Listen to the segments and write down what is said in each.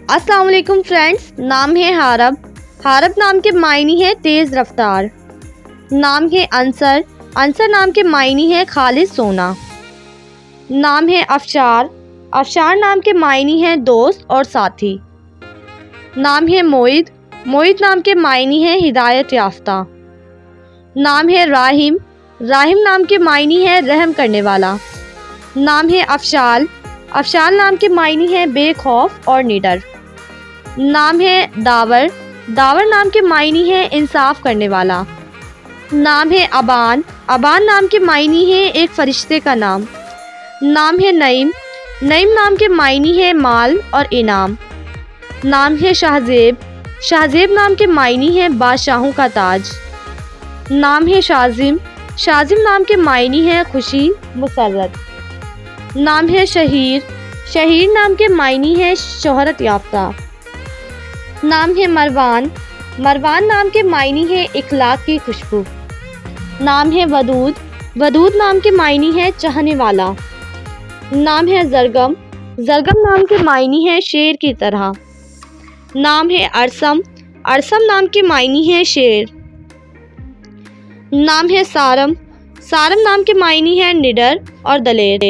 السلام علیکم فرینڈس، نام ہے حارب۔ حارب نام کے معنی ہے تیز رفتار۔ نام ہے انصر۔ انصر نام کے معنی ہے خالص سونا۔ نام ہے افشار۔ افشار نام کے معنی ہے دوست اور ساتھی۔ نام ہے موعد۔ موعد نام کے معنی ہے ہدایت یافتہ۔ نام ہے راحم۔ راحم نام کے معنی ہے رحم کرنے والا۔ نام ہے افشال۔ افشال نام کے معنی ہے بے خوف اور نڈر۔ نام ہے داور۔ داور نام کے معنی ہے انصاف کرنے والا۔ نام ہے ابان۔ ابان نام کے معنی ہے ایک فرشتے کا نام۔ نام ہے نعیم۔ نعیم نام کے معنی ہے مال اور انعام۔ نام ہے شاہزیب۔ شاہزیب نام کے معنی ہے بادشاہوں کا تاج۔ نام ہے شازم۔ شازم نام کے معنی ہے خوشی، مسرت۔ نام ہے شہیر۔ شہیر نام کے معنی ہے شہرت یافتہ۔ نام ہے مروان۔ مروان نام کے معنی ہے اخلاق کی خوشبو۔ نام ہے ودود۔ ودود نام کے معنی ہے چاہنے والا۔ نام ہے زرگم۔ زرگم نام کے معنی ہے شیر کی طرح۔ نام ہے ارسم۔ ارسم نام کے معنی ہے شیر۔ نام ہے سارم۔ سارم نام کے معنی ہے نڈر اور دلیر۔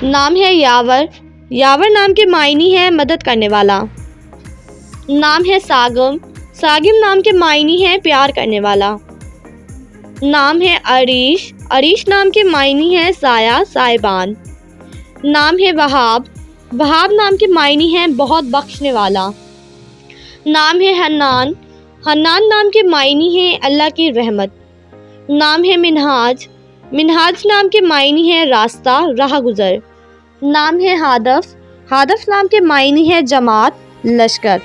نام ہے یاور۔ یاور نام کے معنی ہے مدد کرنے والا۔ نام ہے ساگم۔ ساگم نام کے معنی ہے پیار کرنے والا۔ نام ہے عریش۔ عریش نام کے معنی ہے سایہ، سائبان۔ نام ہے وہاب۔ وہاب نام کے معنی ہے بہت بخشنے والا۔ نام ہے حنان۔ حنان نام کے معنی ہے اللہ کی رحمت۔ نام ہے منہاج۔ منہاج نام کے معنی ہے راستہ، راہ گزر۔ نام ہے ہادف۔ ہادف نام کے معنی ہے جماعت، لشکر۔